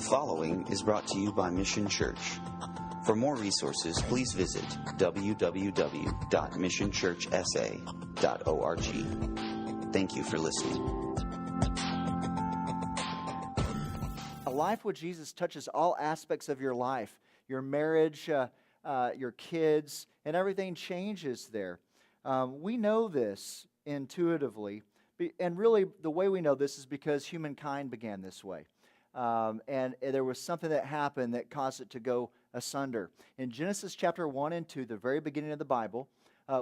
following is brought to you by Mission Church. For more resources, please visit www.missionchurchsa.org. Thank you for listening. A life with Jesus touches all aspects of your life, your marriage, your kids, and everything changes there. We know this intuitively, and really the way we know this is because humankind began this way. And there was something that happened that caused it to go asunder. In Genesis chapter 1 and 2, the very beginning of the Bible,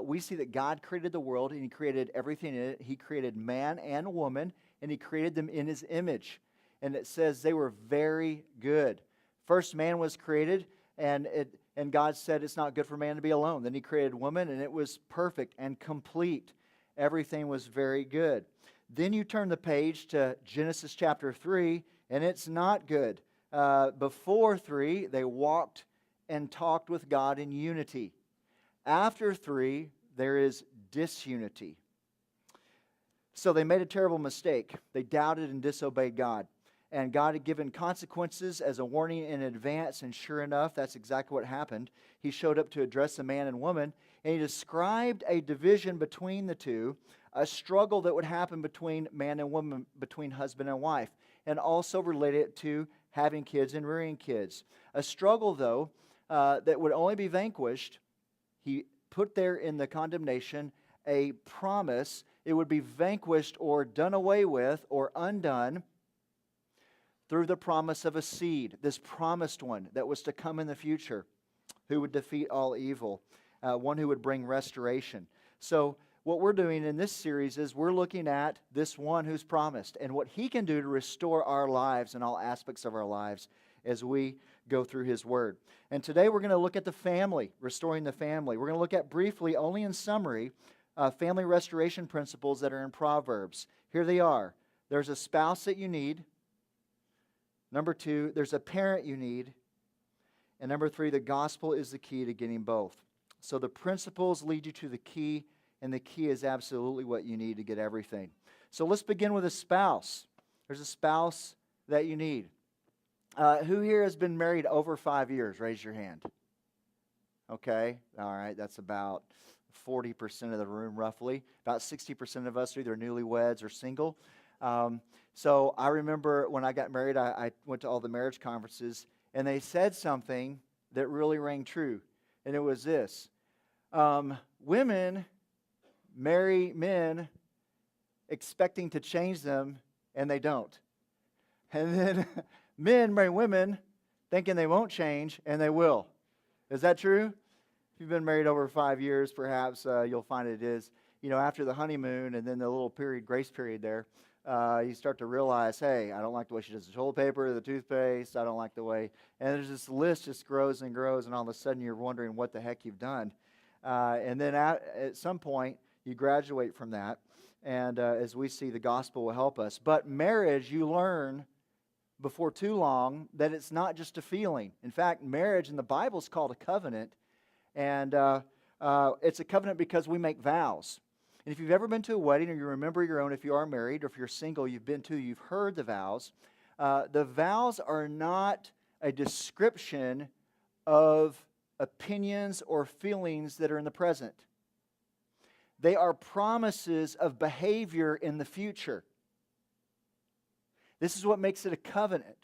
we see that God created the world and He created everything in it. He created man and woman, and He created them in His image. And it says they were very good. First man was created, and God said it's not good for man to be alone. Then He created woman, and it was perfect and complete. Everything was very good. Then you turn the page to Genesis chapter 3, and it's not good. Before 3, they walked and talked with God in unity. After 3, there is disunity. So they made a terrible mistake. They doubted and disobeyed God. And God had given consequences as a warning in advance, and sure enough, that's exactly what happened. He showed up to address the man and woman, and He described a division between the two, a struggle that would happen between man and woman, between husband and wife, and also related it to having kids and rearing kids. A struggle, though, that would only be vanquished. He put there in the condemnation a promise. It would be vanquished or done away with or undone through the promise of a seed, this promised one that was to come in the future, who would defeat all evil, one who would bring restoration. So what we're doing in this series is we're looking at this one who's promised and what He can do to restore our lives and all aspects of our lives as we go through His Word. And today we're going to look at the family, restoring the family. We're going to look at briefly, only in summary, family restoration principles that are in Proverbs. Here they are. There's a spouse that you need. Number 2, there's a parent you need. And number 3, the gospel is the key to getting both. So the principles lead you to the key, and the key is absolutely what you need to get everything. So let's begin with a spouse. There's a spouse that you need. Who here has been married over 5 years? Raise your hand. Okay, all right, that's about 40% of the room roughly. About 60% of us are either newlyweds or single. So I remember when I got married, I went to all the marriage conferences, and they said something that really rang true, and it was this. Women marry men expecting to change them, and they don't. And then men marry women thinking they won't change, and they will. Is that true? If you've been married over 5 years, perhaps you'll find it is. You know, after the honeymoon and then the little grace period there, you start to realize, hey, I don't like the way she does the toilet paper, the toothpaste, I don't like the way, and there's this list just grows and grows, and all of a sudden you're wondering what the heck you've done. And then at some point, you graduate from that, and as we see, the gospel will help us. But marriage, you learn before too long that it's not just a feeling. In fact, marriage in the Bible is called a covenant, and it's a covenant because we make vows. And if you've ever been to a wedding, or you remember your own, if you are married, or if you're single, you've heard the vows. The vows are not a description of opinions or feelings that are in the present. They are promises of behavior in the future. This is what makes it a covenant.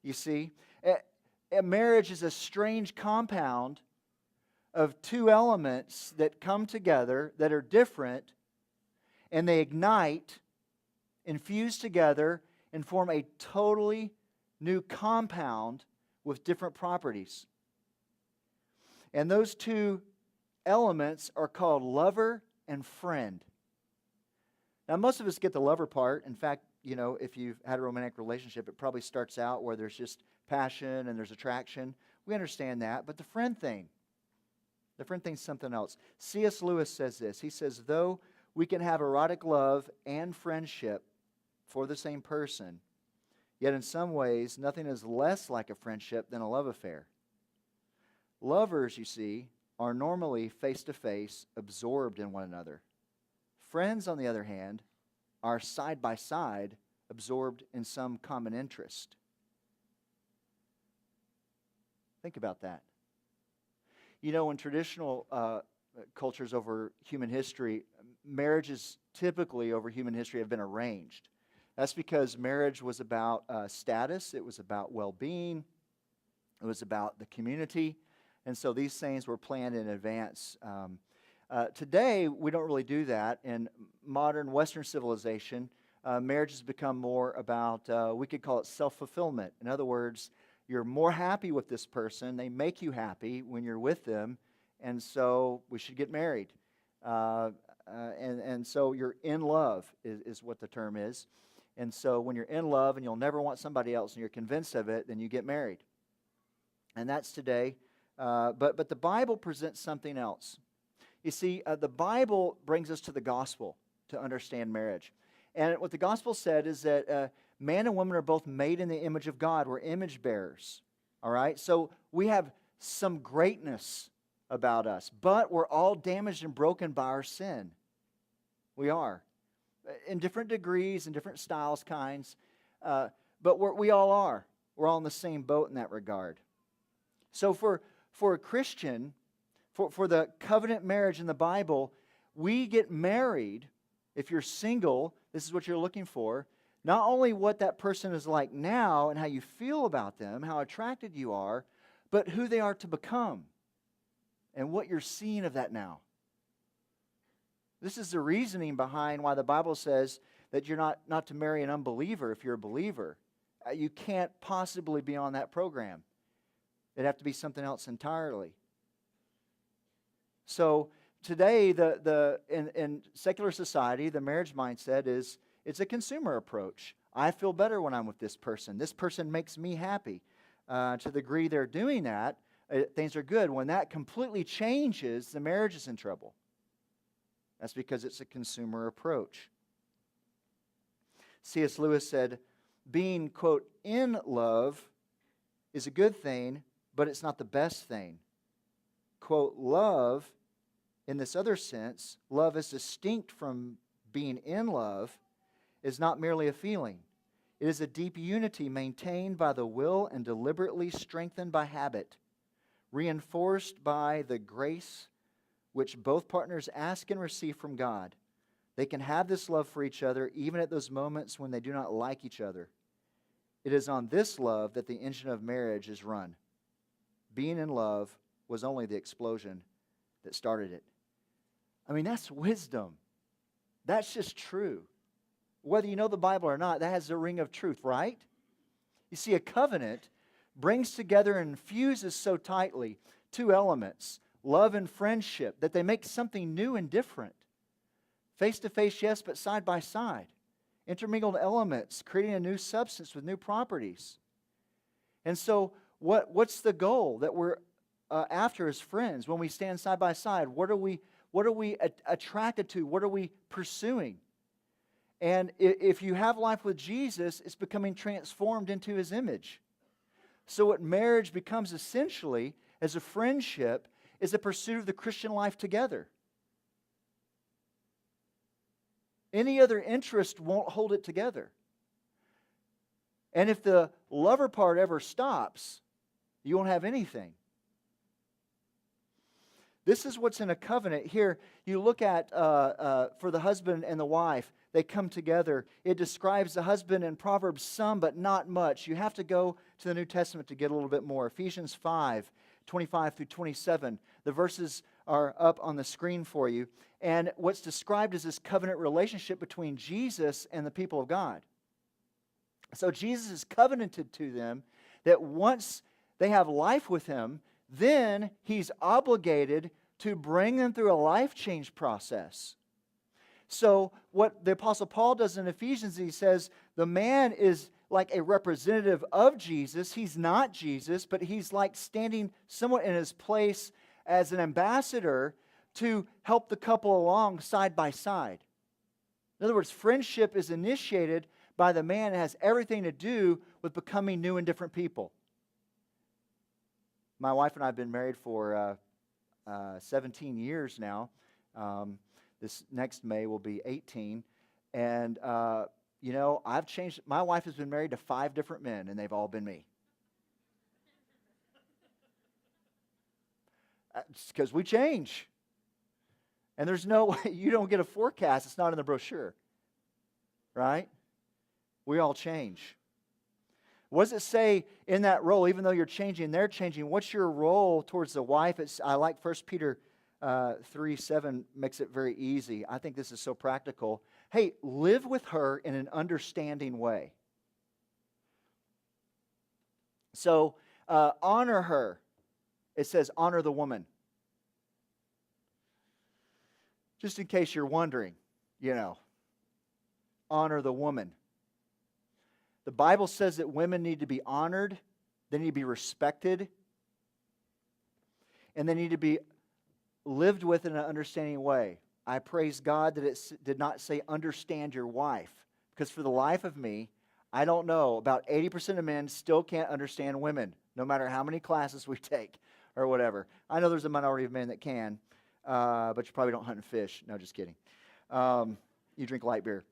You see, a marriage is a strange compound of two elements that come together that are different, and they ignite, infuse together, and form a totally new compound with different properties. And those two elements are called lover and friend. Now, most of us get the lover part. In fact, you know, if you've had a romantic relationship, it probably starts out where there's just passion and there's attraction. We understand that. But the friend thing's something else. C.S. Lewis says this. He says, though we can have erotic love and friendship for the same person, yet in some ways, nothing is less like a friendship than a love affair. Lovers, you see, are normally face-to-face, absorbed in one another. Friends, on the other hand, are side by side, absorbed in some common interest. Think about that. You know, in traditional cultures over human history, marriages typically over human history have been arranged. That's because marriage was about status, it was about well-being, it was about the community, and so these things were planned in advance. Today, we don't really do that. In modern Western civilization, marriage has become more about, we could call it self-fulfillment. In other words, you're more happy with this person, they make you happy when you're with them, and so we should get married. And so you're in love is what the term is. And so when you're in love and you'll never want somebody else and you're convinced of it, then you get married. And that's today. But the Bible presents something else. You see, the Bible brings us to the gospel to understand marriage. And what the gospel said is that man and woman are both made in the image of God. We're image bearers. All right? So we have some greatness about us, but we're all damaged and broken by our sin. We are. In different degrees, in different styles, kinds. But we all are. We're all in the same boat in that regard. So for a Christian, for the covenant marriage in the Bible, we get married. If you're single, this is what you're looking for. Not only what that person is like now and how you feel about them, how attracted you are, but who they are to become and what you're seeing of that now. This is the reasoning behind why the Bible says that you're not to marry an unbeliever if you're a believer. You can't possibly be on that program. It'd have to be something else entirely. So today, in secular society, the marriage mindset is it's a consumer approach. I feel better when I'm with this person. This person makes me happy. To the degree they're doing that, things are good. When that completely changes, the marriage is in trouble. That's because it's a consumer approach. C.S. Lewis said, being, quote, in love is a good thing, but it's not the best thing. Quote, love, in this other sense, love is distinct from being in love, is not merely a feeling. It is a deep unity maintained by the will and deliberately strengthened by habit, reinforced by the grace which both partners ask and receive from God. They can have this love for each other even at those moments when they do not like each other. It is on this love that the engine of marriage is run. Being in love was only the explosion that started it. I mean, that's wisdom. That's just true. Whether you know the Bible or not, that has a ring of truth, right? You see, a covenant brings together and infuses so tightly two elements, love and friendship, that they make something new and different. Face to face, yes, but side by side. Intermingled elements, creating a new substance with new properties. And so, what's the goal that we're after as friends when we stand side by side? What are we attracted to? What are we pursuing? And if you have life with Jesus, it's becoming transformed into His image. So what marriage becomes essentially as a friendship is a pursuit of the Christian life together. Any other interest won't hold it together. And if the lover part ever stops, you won't have anything. This is what's in a covenant. Here, you look at, for the husband and the wife, they come together. It describes the husband in Proverbs some, but not much. You have to go to the New Testament to get a little bit more. Ephesians 5, 25 through 27. The verses are up on the screen for you. And what's described is this covenant relationship between Jesus and the people of God. So Jesus is covenanted to them that once they have life with Him, then He's obligated to bring them through a life change process. So what the Apostle Paul does in Ephesians, he says the man is like a representative of Jesus. He's not Jesus, but he's like standing somewhat in his place as an ambassador to help the couple along side by side. In other words, friendship is initiated by the man and has everything to do with becoming new and different people. My wife and I have been married for 17 years now. This next May will be 18. And, I've changed. My wife has been married to 5 different men, and they've all been me. It's because we change. And there's no way, you don't get a forecast. It's not in the brochure. Right? We all change. What does it say in that role? Even though you're changing, they're changing. What's your role towards the wife? I like 1 Peter 3:7 makes it very easy. I think this is so practical. Hey, live with her in an understanding way. So, honor her. It says, honor the woman. Just in case you're wondering, honor the woman. The Bible says that women need to be honored, they need to be respected, and they need to be lived with in an understanding way. I praise God that it did not say understand your wife, because for the life of me, I don't know, about 80% of men still can't understand women, no matter how many classes we take or whatever. I know there's a minority of men that can, but you probably don't hunt and fish. No, just kidding. You drink light beer.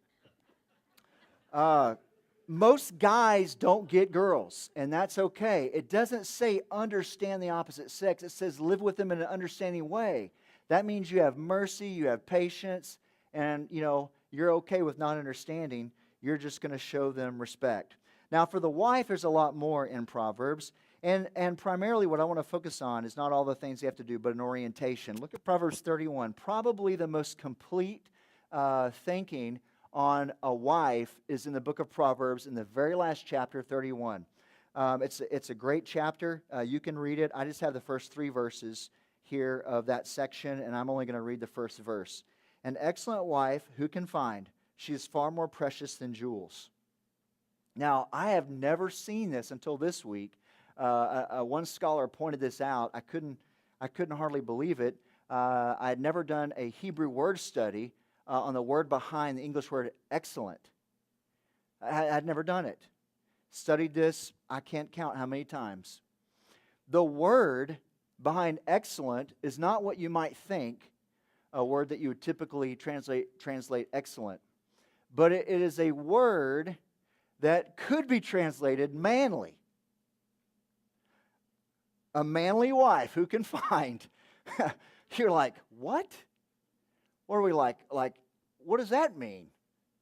Most guys don't get girls, and that's okay. It doesn't say understand the opposite sex. It says live with them in an understanding way. That means you have mercy, you have patience, and you're okay with not understanding. You're just going to show them respect. Now, for the wife, there's a lot more in Proverbs, and primarily what I want to focus on is not all the things you have to do, but an orientation. Look at Proverbs 31. Probably the most complete thinking on a wife is in the book of Proverbs in the very last chapter, 31. It's a great chapter. You can read it. I just have the first 3 verses here of that section, and I'm only going to read the first verse. An excellent wife, who can find? She is far more precious than jewels. Now, I have never seen this until this week. One scholar pointed this out. I couldn't hardly believe it. I had never done a Hebrew word study on the word behind the English word excellent. I'd never done it. Studied this, I can't count how many times. The word behind excellent is not what you might think, a word that you would typically translate excellent. But it is a word that could be translated manly. A manly wife who can find. You're like, what? Or are we like, what does that mean?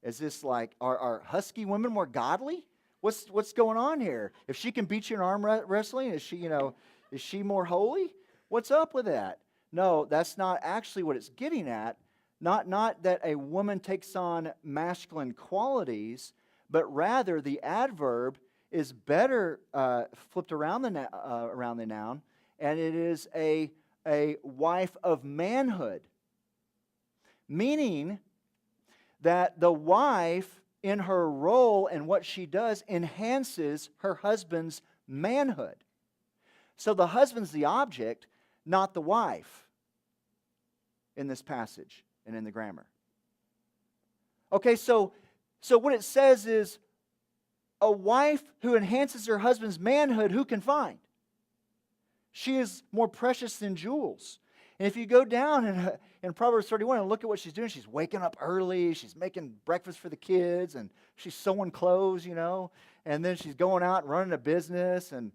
Is this like, are husky women more godly? What's going on here? If she can beat you in arm wrestling, is she more holy? What's up with that? No, that's not actually what it's getting at. Not that a woman takes on masculine qualities, but rather the adverb is better flipped around the noun, and it is a wife of manhood. Meaning that the wife, in her role and what she does, enhances her husband's manhood. So the husband's the object, not the wife, in this passage and in the grammar. Okay, so what it says is, a wife who enhances her husband's manhood, who can find? She is more precious than jewels. And if you go down in Proverbs 31 and look at what she's doing, she's waking up early, she's making breakfast for the kids, and she's sewing clothes, and then she's going out and running a business, and,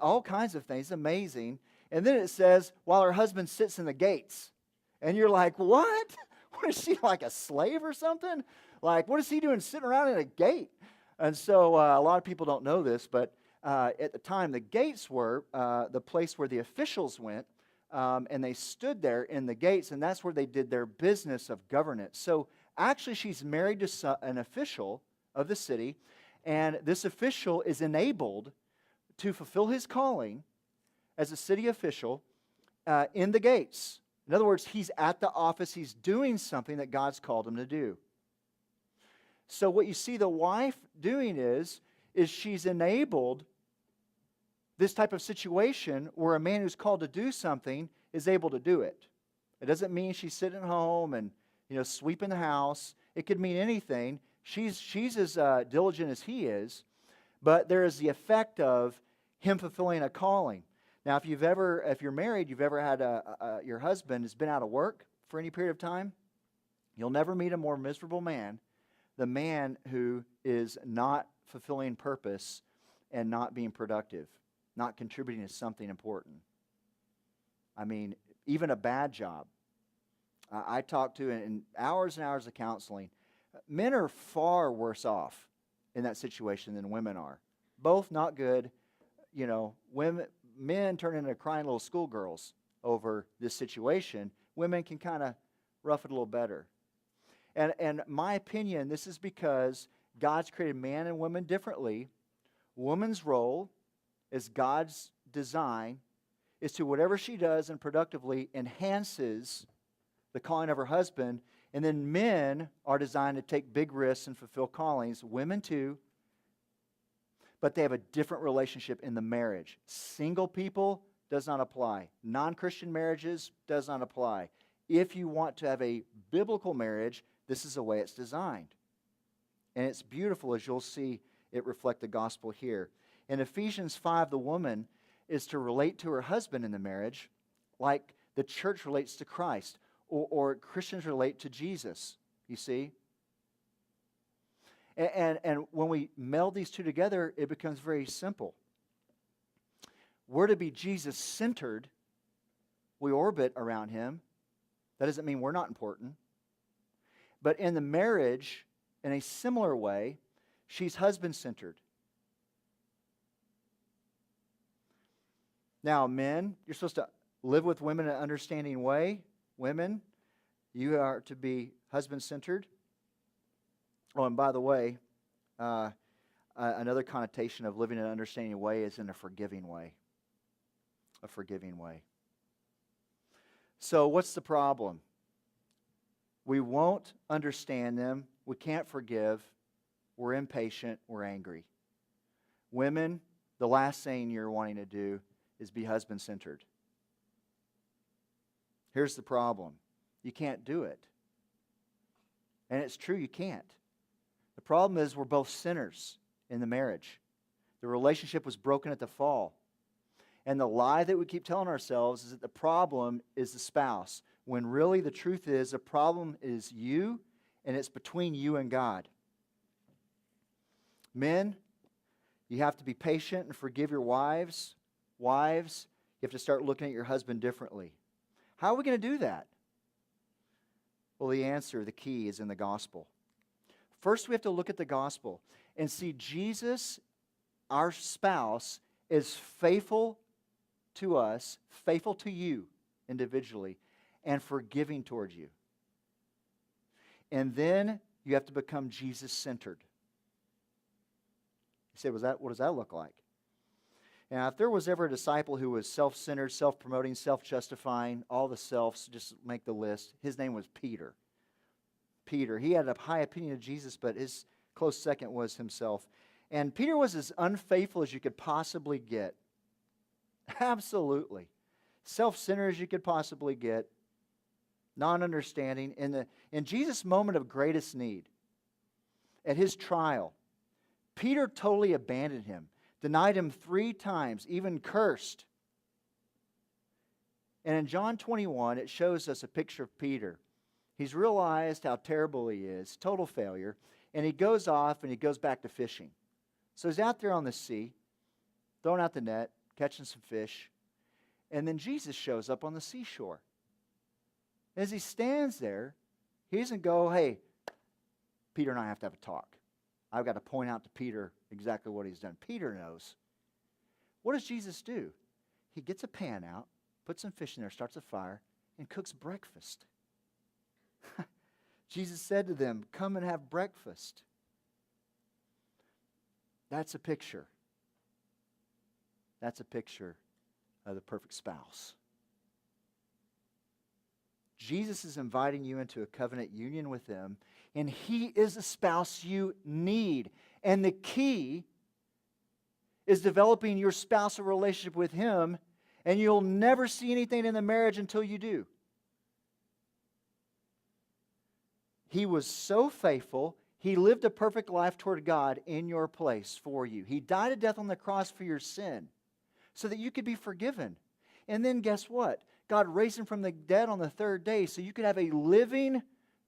all kinds of things. Amazing. And then it says, while her husband sits in the gates. And you're like, what? What is she, like a slave or something? Like, what is he doing sitting around in a gate? And so a lot of people don't know this, but at the time, the gates were the place where the officials went, and they stood there in the gates, and that's where they did their business of governance. So actually, she's married to an official of the city, and this official is enabled to fulfill his calling as a city official in the gates. In other words, he's at the office, he's doing something that God's called him to do. So what you see the wife doing is she's enabled this type of situation where a man who's called to do something is able to do it. It doesn't mean she's sitting at home and sweeping the house. It could mean anything. She's as diligent as he is, but there is the effect of him fulfilling a calling. Now, if you're married, you've ever had your husband has been out of work for any period of time, you'll never meet a more miserable man, the man who is not fulfilling purpose and not being productive, not contributing to something important. I mean, even a bad job. I talked to in hours and hours of counseling. Men are far worse off in that situation than women are. Both not good. You know, men turn into crying little schoolgirls over this situation. Women can kind of rough it a little better. And my opinion, this is because God's created man and woman differently. Woman's role, as God's design, is to whatever she does and productively enhances the calling of her husband. And then men are designed to take big risks and fulfill callings. Women too. But they have a different relationship in the marriage. Single people does not apply. Non-Christian marriages does not apply. If you want to have a biblical marriage, this is the way it's designed. And it's beautiful, as you'll see it reflect the gospel here. In Ephesians 5, the woman is to relate to her husband in the marriage like the church relates to Christ, or Christians relate to Jesus, you see. And when we meld these two together, it becomes very simple. We're to be Jesus-centered. We orbit around Him. That doesn't mean we're not important. But in the marriage, in a similar way, she's husband-centered. Now, men, you're supposed to live with women in an understanding way. Women, you are to be husband-centered. Oh, and by the way, another connotation of living in an understanding way is in a forgiving way. A forgiving way. So what's the problem? We won't understand them. We can't forgive. We're impatient. We're angry. Women, the last thing you're wanting to do is be husband-centered. Here's the problem. You can't do it. And it's true, you can't. The problem is we're both sinners in the marriage. The relationship was broken at the fall. And the lie that we keep telling ourselves is that the problem is the spouse, when really the truth is the problem is you, and it's between you and God. Men, you have to be patient and forgive your wives. Wives, you have to start looking at your husband differently. How are we going to do that? Well, the answer, the key, is in the gospel. First, we have to look at the gospel and see Jesus, our spouse, is faithful to us, faithful to you individually, and forgiving towards you. And then you have to become Jesus-centered. You say, what does that look like? Now, if there was ever a disciple who was self-centered, self-promoting, self-justifying, all the selves, just make the list, his name was Peter. Peter. He had a high opinion of Jesus, but his close second was himself. And Peter was as unfaithful as you could possibly get. Absolutely. Self-centered as you could possibly get. Non-understanding. In Jesus' moment of greatest need, at his trial, Peter totally abandoned him, denied him 3 times, even cursed. And in John 21, it shows us a picture of Peter. He's realized how terrible he is, total failure, and he goes off and he goes back to fishing. So he's out there on the sea, throwing out the net, catching some fish, and then Jesus shows up on the seashore. As he stands there, he doesn't go, hey, Peter and I have to have a talk. I've got to point out to Peter exactly what he's done. Peter knows. What does Jesus do? He gets a pan out, puts some fish in there, starts a fire, and cooks breakfast. Jesus said to them, come and have breakfast. That's a picture. That's a picture of the perfect spouse. Jesus is inviting you into a covenant union with Him, and He is the spouse you need. And the key is developing your spousal relationship with Him, and you'll never see anything in the marriage until you do. He was so faithful, He lived a perfect life toward God in your place for you. He died a death on the cross for your sin so that you could be forgiven. And then guess what? God raised Him from the dead on the 3rd day so you could have a living,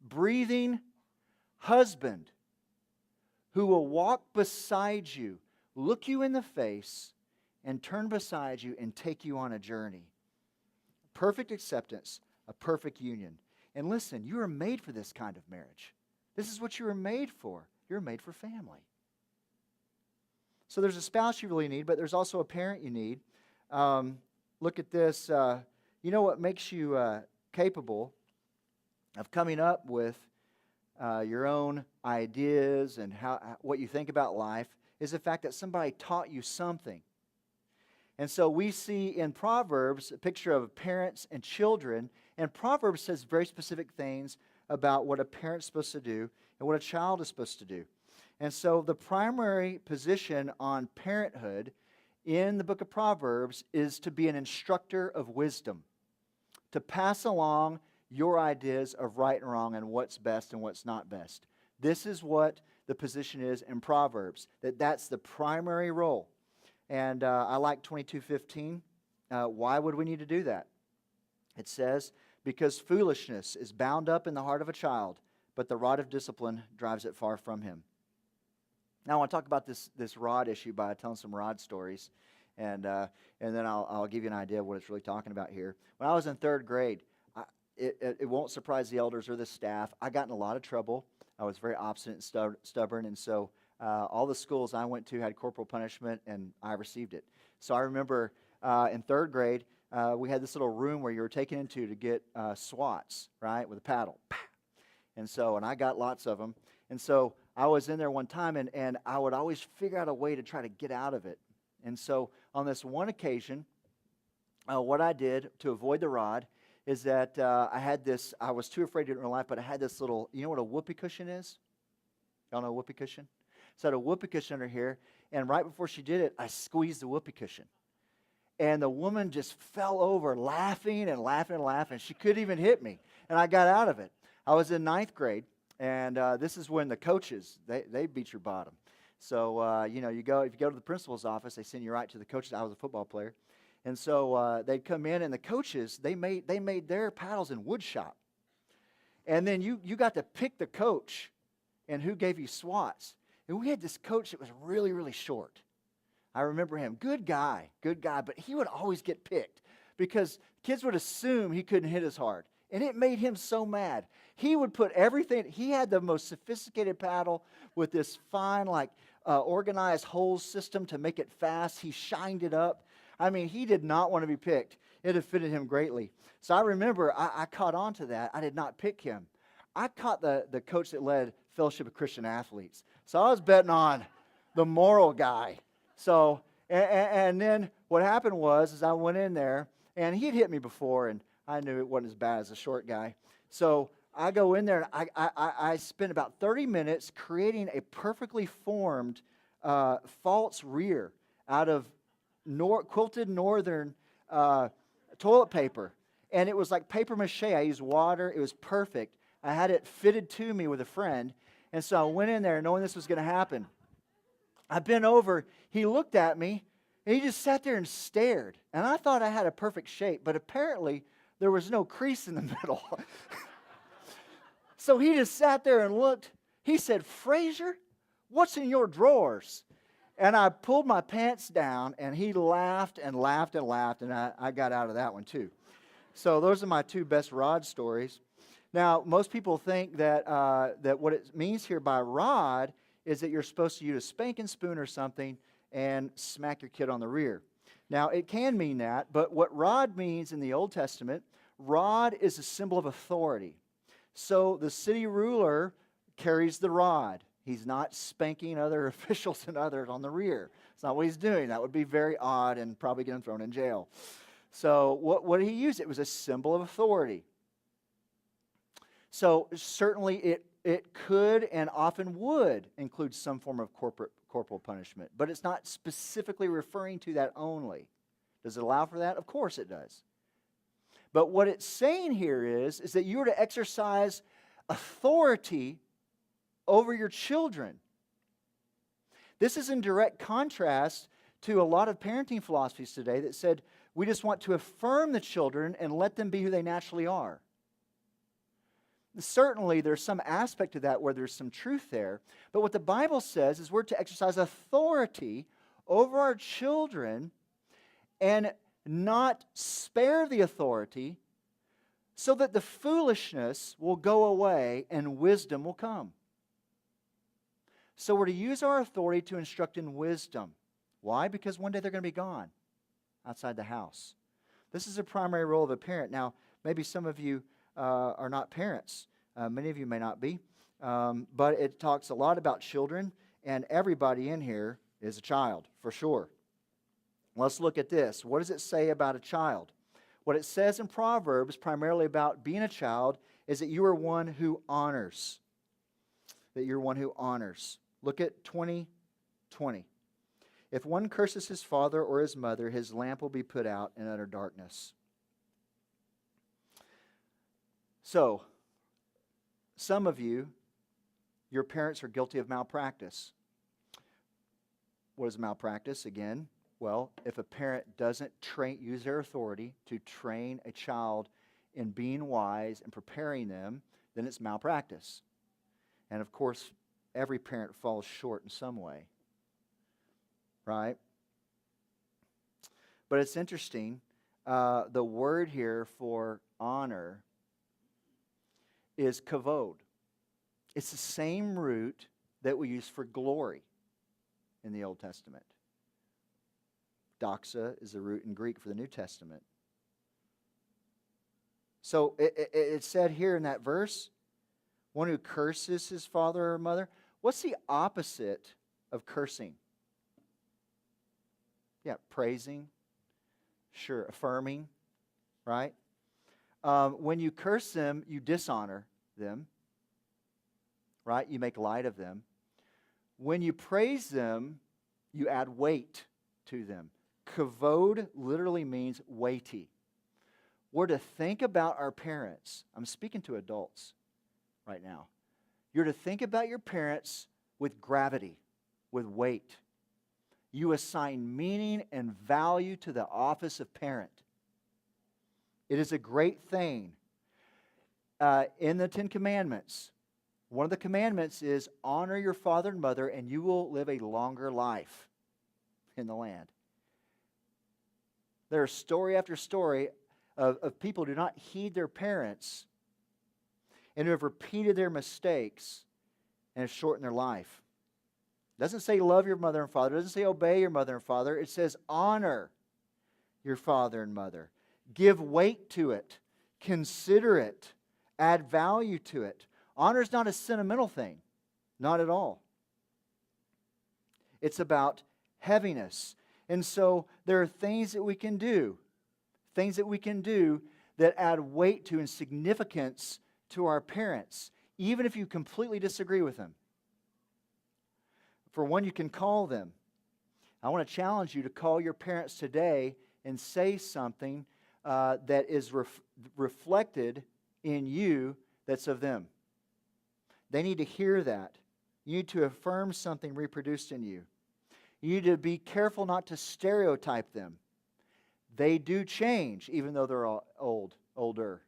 breathing husband who will walk beside you, look you in the face, and turn beside you and take you on a journey. perfect acceptance, a perfect union. And listen, you are made for this kind of marriage. This is what you were made for. You're made for family. So there's a spouse you really need, but there's also a parent you need. Look at this. You know what makes you capable of coming up with your own ideas and what you think about life is the fact that somebody taught you something. And so we see in Proverbs a picture of parents and children, and Proverbs says very specific things about what a parent's supposed to do and what a child is supposed to do. And so the primary position on parenthood in the book of Proverbs is to be an instructor of wisdom, to pass along your ideas of right and wrong and what's best and what's not best. This is what the position is in Proverbs, that's the primary role. And I like 22:15. Why would we need to do that? It says, because foolishness is bound up in the heart of a child, but the rod of discipline drives it far from him. Now I want to talk about this rod issue by telling some rod stories, and then I'll give you an idea of what it's really talking about here. When I was in third grade, it won't surprise the elders or the staff, I got in a lot of trouble. I was very obstinate and stubborn, and so all the schools I went to had corporal punishment, and I received it. So I remember in third grade, we had this little room where you were taken into to get swats, right, with a paddle. And I got lots of them. And so I was in there one time, and I would always figure out a way to try to get out of it. And so on this one occasion, what I did to avoid the rod is that I was too afraid to do it in real life, but I had this little, you know what a whoopee cushion is? Y'all know a whoopee cushion? So I had a whoopee cushion under here, and right before she did it, I squeezed the whoopee cushion. And the woman just fell over laughing and laughing and laughing. She couldn't even hit me, and I got out of it. I was in ninth grade, and this is when the coaches, they beat your bottom. So, if you go to the principal's office, they send you right to the coaches. I was a football player. And so they'd come in, and the coaches, they made their paddles in wood shop. And then you got to pick the coach and who gave you swats. And we had this coach that was really, really short. I remember him. Good guy, but he would always get picked because kids would assume he couldn't hit as hard. And it made him so mad. He would put everything, he had the most sophisticated paddle with this fine, organized holes system to make it fast. He shined it up. I mean, he did not want to be picked. It offended him greatly. So I remember I caught on to that. I did not pick him. I caught the coach that led Fellowship of Christian Athletes. So I was betting on the moral guy. So, and then what happened was I went in there, and he'd hit me before, and I knew it wasn't as bad as a short guy. So I go in there, and I spent about 30 minutes creating a perfectly formed false rear out of quilted northern toilet paper. And it was like paper mache. I used water. It was perfect. I had it fitted to me with a friend. And so I went in there knowing this was going to happen. I bent over. He looked at me, and he just sat there and stared. And I thought I had a perfect shape, but apparently there was no crease in the middle. So he just sat there and looked. He said, "Frazier, what's in your drawers?" And I pulled my pants down, and he laughed and laughed and laughed, and I got out of that one too. So those are my two best rod stories. Now, most people think that what it means here by rod is that you're supposed to use a spanking spoon or something and smack your kid on the rear. Now, it can mean that, but what rod means in the Old Testament, rod is a symbol of authority. So the city ruler carries the rod. He's not spanking other officials and others on the rear. It's not what he's doing. That would be very odd and probably get him thrown in jail. So what did he use? It was a symbol of authority. So certainly it could and often would include some form of corporal punishment, but it's not specifically referring to that only. Does it allow for that? Of course it does. But what it's saying here is that you are to exercise authority over your children. This is in direct contrast to a lot of parenting philosophies today that said we just want to affirm the children and let them be who they naturally are. Certainly, there's some aspect to that where there's some truth there. But what the Bible says is we're to exercise authority over our children and not spare the authority, so that the foolishness will go away and wisdom will come. So we're to use our authority to instruct in wisdom. Why? Because one day they're going to be gone outside the house. This is a primary role of a parent. Now, maybe some of you are not parents. Many of you may not be. But it talks a lot about children, and everybody in here is a child, for sure. Let's look at this. What does it say about a child? What it says in Proverbs, primarily about being a child, is that you are one who honors. That you're one who honors. Look at 20:20. If one curses his father or his mother, his lamp will be put out in utter darkness. So, some of you, your parents are guilty of malpractice. What is malpractice? Again, well, if a parent doesn't use their authority to train a child in being wise and preparing them, then it's malpractice. And of course, every parent falls short in some way. Right? But it's interesting. The word here for honor is kavod. It's the same root that we use for glory in the Old Testament. Doxa is the root in Greek for the New Testament. So it said here in that verse, one who curses his father or mother. What's the opposite of cursing? Yeah, praising. Sure, affirming, right? When you curse them, you dishonor them, right? You make light of them. When you praise them, you add weight to them. Kavod literally means weighty. We're to think about our parents. I'm speaking to adults right now. You're to think about your parents with gravity, with weight. You assign meaning and value to the office of parent. It is a great thing. In the 10 Commandments, one of the commandments is honor your father and mother, and you will live a longer life in the land. There are story after story of people who do not heed their parents and who have repeated their mistakes and have shortened their life. It doesn't say love your mother and father. It doesn't say obey your mother and father. It says honor your father and mother. Give weight to it. Consider it. Add value to it. Honor is not a sentimental thing. Not at all. It's about heaviness. And so there are things that we can do. Things that we can do that add weight to and significance to our parents, even if you completely disagree with them. For one, you can call them. I want to challenge you to call your parents today and say something that is reflected in you that's of them. They need to hear that. You need to affirm something reproduced in you. You need to be careful not to stereotype them. They do change, even though they're older.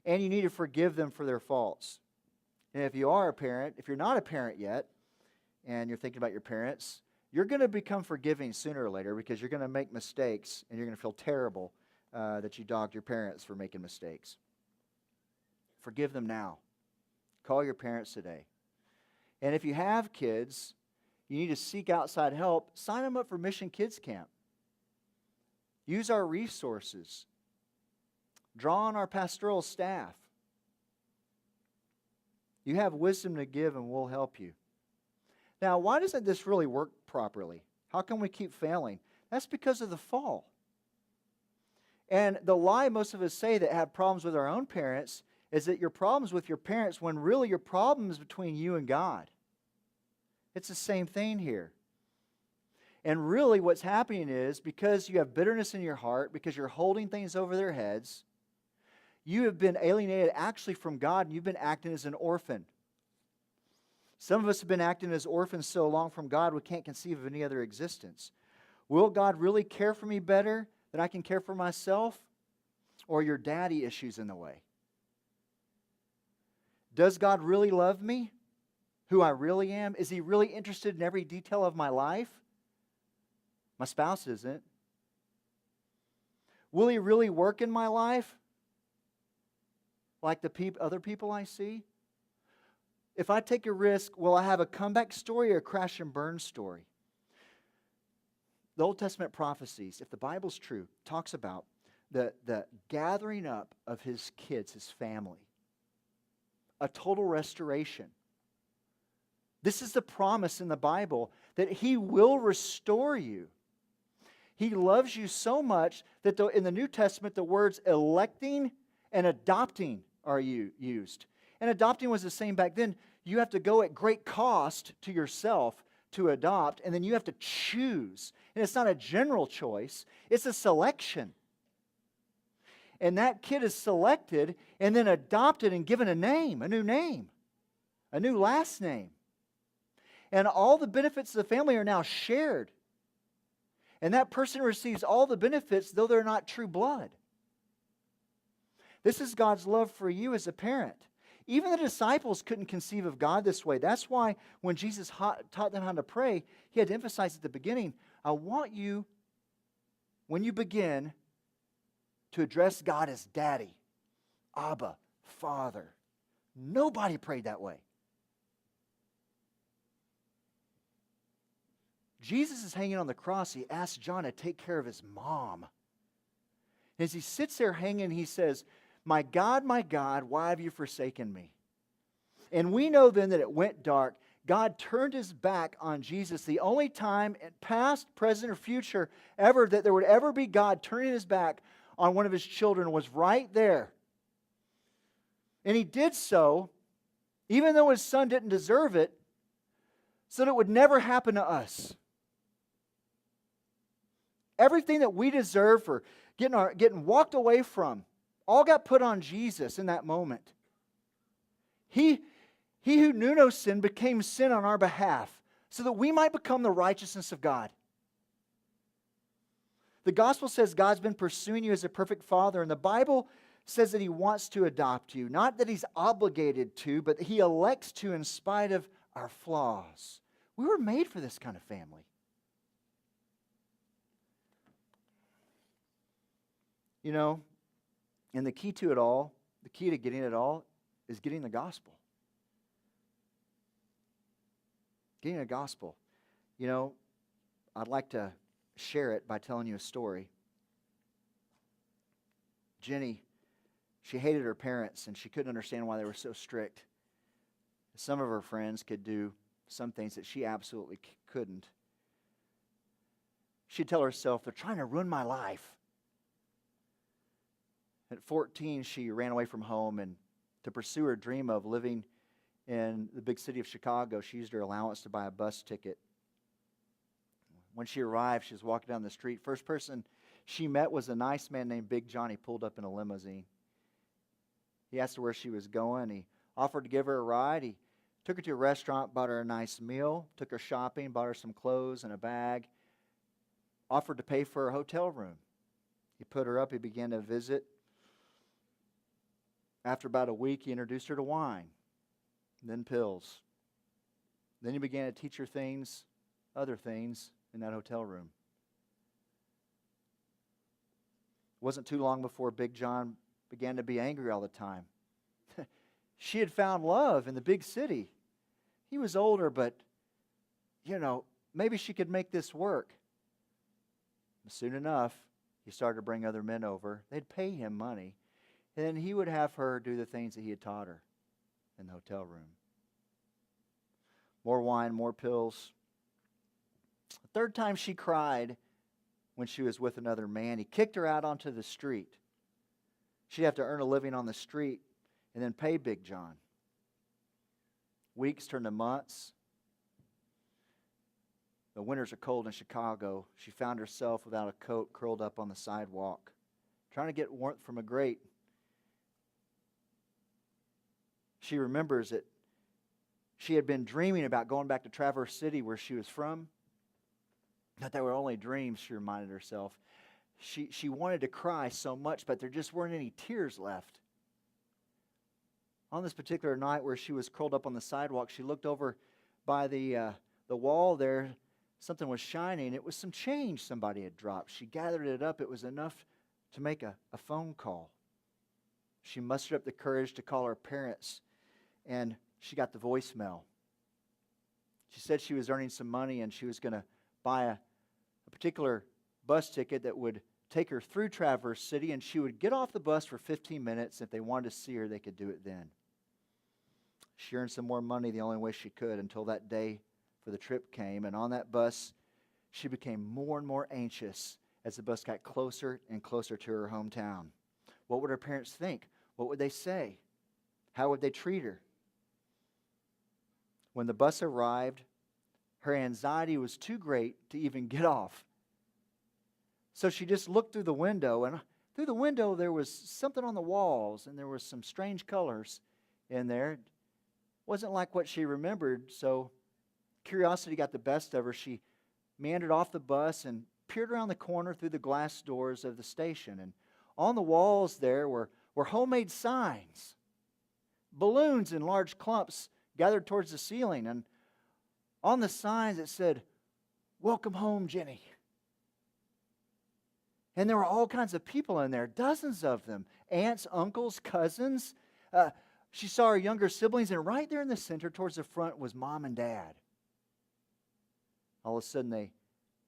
And you need to forgive them for their faults. And if you are a parent, if you're not a parent yet, and you're thinking about your parents, you're going to become forgiving sooner or later because you're going to make mistakes and you're going to feel terrible that you dogged your parents for making mistakes. Forgive them now. Call your parents today. And if you have kids, you need to seek outside help. Sign them up for Mission Kids Camp. Use our resources. Draw on our pastoral staff. You have wisdom to give and we'll help you. Now, why doesn't this really work properly? How come we keep failing? That's because of the fall. And the lie most of us say that have problems with our own parents is that your problems with your parents when really your problem is between you and God. It's the same thing here. And really what's happening is because you have bitterness in your heart, because you're holding things over their heads, you have been alienated actually from God and you've been acting as an orphan. Some of us have been acting as orphans so long from God we can't conceive of any other existence. Will God really care for me better than I can care for myself? Or are your daddy issues in the way? Does God really love me? Who I really am? Is He really interested in every detail of my life? My spouse isn't. Will He really work in my life like the other people I see? If I take a risk, will I have a comeback story or a crash and burn story? The Old Testament prophecies, if the Bible's true, talks about the gathering up of His kids, His family. A total restoration. This is the promise in the Bible that He will restore you. He loves you so much that in the New Testament the words electing and adopting are used. And adopting was the same back then. You have to go at great cost to yourself to adopt, and then you have to choose. And it's not a general choice, it's a selection. And that kid is selected and then adopted and given a name, a new last name. And all the benefits of the family are now shared. And that person receives all the benefits, though they're not true blood. This is God's love for you as a parent. Even the disciples couldn't conceive of God this way. That's why when Jesus taught them how to pray, He had to emphasize at the beginning, I want you, when you begin, to address God as Daddy, Abba, Father. Nobody prayed that way. Jesus is hanging on the cross. He asks John to take care of his mom. As he sits there hanging, he says, my God, why have you forsaken me? And we know then that it went dark. God turned His back on Jesus. The only time, past, present, or future, ever that there would ever be God turning His back on one of His children was right there. And He did so, even though His Son didn't deserve it, so that it would never happen to us. Everything that we deserve for getting walked away from, all got put on Jesus in that moment. He who knew no sin became sin on our behalf so that we might become the righteousness of God. The gospel says God's been pursuing you as a perfect father, and the Bible says that He wants to adopt you. Not that He's obligated to, but He elects to in spite of our flaws. We were made for this kind of family. You know, and the key to it all, the key to getting it all, is getting the gospel. Getting the gospel. You know, I'd like to share it by telling you a story. Jenny, she hated her parents, and she couldn't understand why they were so strict. Some of her friends could do some things that she absolutely couldn't. She'd tell herself, they're trying to ruin my life. At 14, she ran away from home, and to pursue her dream of living in the big city of Chicago, she used her allowance to buy a bus ticket. When she arrived, she was walking down the street. First person she met was a nice man named Big John. He pulled up in a limousine. He asked her where she was going. He offered to give her a ride. He took her to a restaurant, bought her a nice meal, took her shopping, bought her some clothes and a bag, offered to pay for her hotel room. He put her up. He began to visit. After about a week, he introduced her to wine, then pills. Then he began to teach her other things in that hotel room. It wasn't too long before Big John began to be angry all the time. She had found love in the big city. He was older, but, maybe she could make this work. Soon enough, he started to bring other men over. They'd pay him money. And then he would have her do the things that he had taught her in the hotel room. More wine, more pills. The third time she cried when she was with another man. He kicked her out onto the street. She'd have to earn a living on the street and then pay Big John. Weeks turned to months. The winters are cold in Chicago. She found herself without a coat, curled up on the sidewalk, trying to get warmth from a grate. She remembers that she had been dreaming about going back to Traverse City where she was from. That they were only dreams, she reminded herself. She wanted to cry so much, but there just weren't any tears left. On this particular night where she was curled up on the sidewalk, she looked over by the wall there. Something was shining. It was some change somebody had dropped. She gathered it up. It was enough to make a phone call. She mustered up the courage to call her parents, and she got the voicemail. She said she was earning some money and she was going to buy a particular bus ticket that would take her through Traverse City, and she would get off the bus for 15 minutes. If they wanted to see her, they could do it then. She earned some more money the only way she could until that day for the trip came. And on that bus, she became more and more anxious as the bus got closer and closer to her hometown. What would her parents think? What would they say? How would they treat her? When the bus arrived, her anxiety was too great to even get off. So she just looked through the window, and through the window there was something on the walls, and there was some strange colors in there. It wasn't like what she remembered, so curiosity got the best of her. She meandered off the bus and peered around the corner through the glass doors of the station. And on the walls there were homemade signs, balloons in large clumps gathered towards the ceiling. And on the signs it said, "Welcome home, Jenny." And there were all kinds of people in there, dozens of them, aunts, uncles, cousins. She saw her younger siblings, and right there in the center towards the front was Mom and Dad. All of a sudden they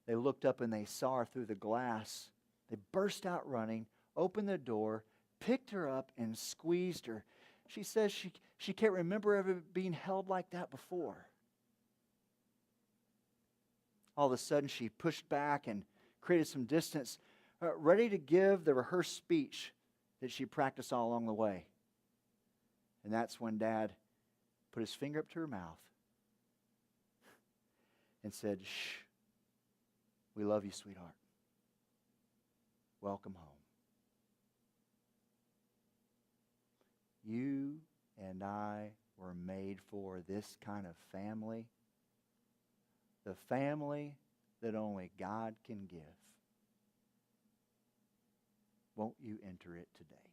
looked up and they saw her through the glass. They burst out running, opened the door, picked her up and squeezed her. She says she can't remember ever being held like that before. All of a sudden she pushed back and created some distance, ready to give the rehearsed speech that she practiced all along the way. And that's when Dad put his finger up to her mouth and said, "Shh, we love you, sweetheart. Welcome home." You and I were made for this kind of family, the family that only God can give. Won't you enter it today?